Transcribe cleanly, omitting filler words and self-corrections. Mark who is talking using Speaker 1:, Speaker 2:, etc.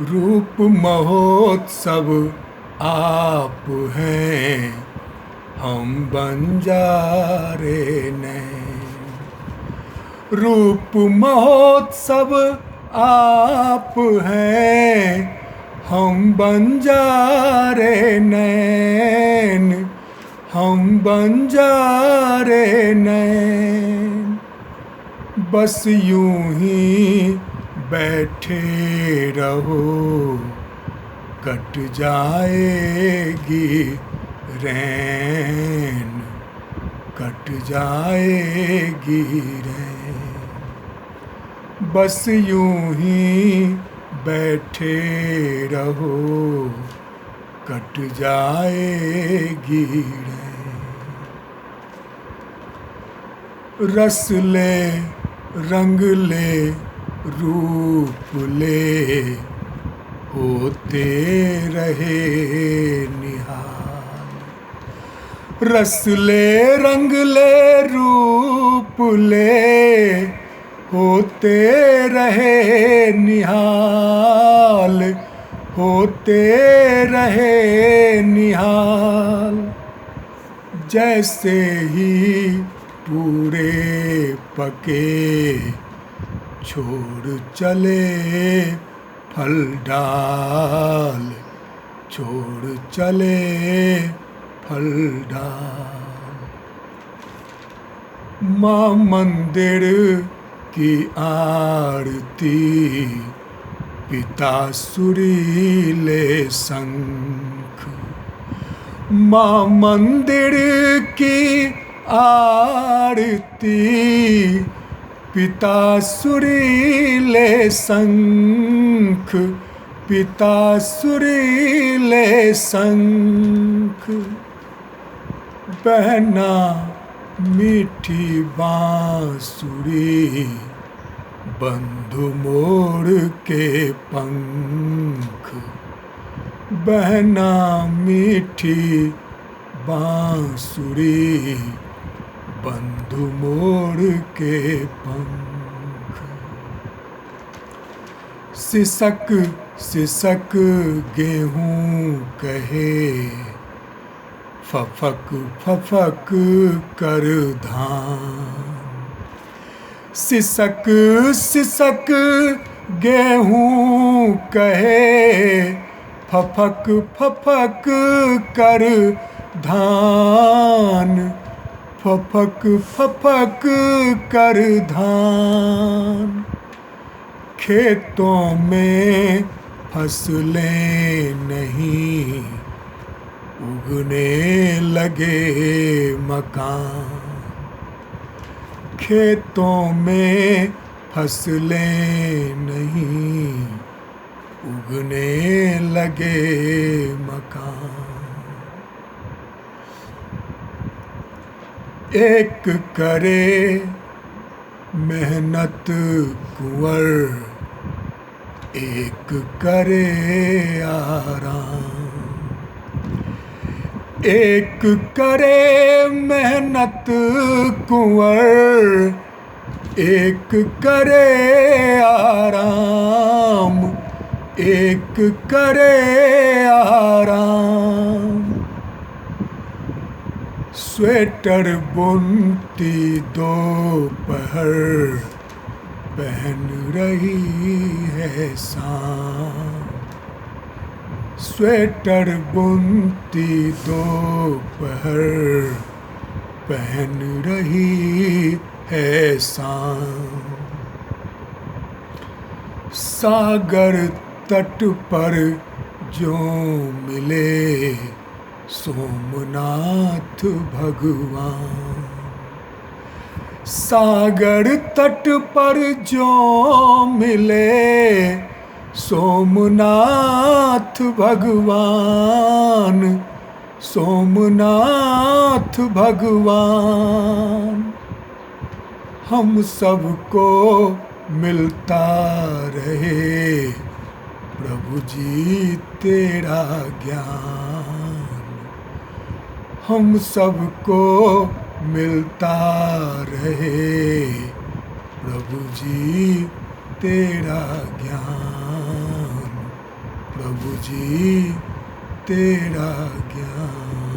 Speaker 1: रूप महोत्सव आप हैं, हम बंजारे नैन। रूप महोत्सव आप हैं, हम बंजारे नैन, हम बंजारे नैन। बस यूं ही बैठे रहो, कट जाएगी रैन, कट जाएगी रैन। बस यूं ही बैठे रहो, कट जाएगी रैन। रस ले रंग ले रूप ले, होते रहे निहाल। रस ले रंग ले रूप ले, होते रहे निहाल, होते रहे निहाल। जैसे ही पूरे पके, छोड़ चले फल डाल, छोड़ चले फल डाल। माँ मंदिर की आरती, पिता सुरीले शंख। माँ मंदिर की आरती, पिता सुरीले शंख, पिता सुरीले शंख। बहना मीठी बांसुरी, बंधु मोड़ के पंख। बहना मीठी बांसुरी, बंधु मोड़ के पंख। सिसक सिसक गेहूं कहे, फफक फफक कर धान। सिसक सिसक गेहूं कहे, फफक फफक कर धान, फफक फफक कर धान। खेतों में फसलें नहीं, उगने लगे मकान। खेतों में फसलें नहीं, उगने लगे मकान। एक करे मेहनत कुंवर, एक करे आराम। एक करे मेहनत कुंवर, एक करे आराम, एक करे आराम। स्वेटर बुनती दोपहर, पहन रही है शाम। स्वेटर बुनती दोपहर, पहन रही है शाम। सागर तट पर जो मिले, सोमनाथ भगवान। सागर तट पर जो मिले, सोमनाथ भगवान, सोमनाथ भगवान। हम सबको मिलता रहे प्रभु जी तेरा ज्ञान। हम सबको मिलता रहे प्रभु जी तेरा ज्ञान, प्रभु जी तेरा ज्ञान।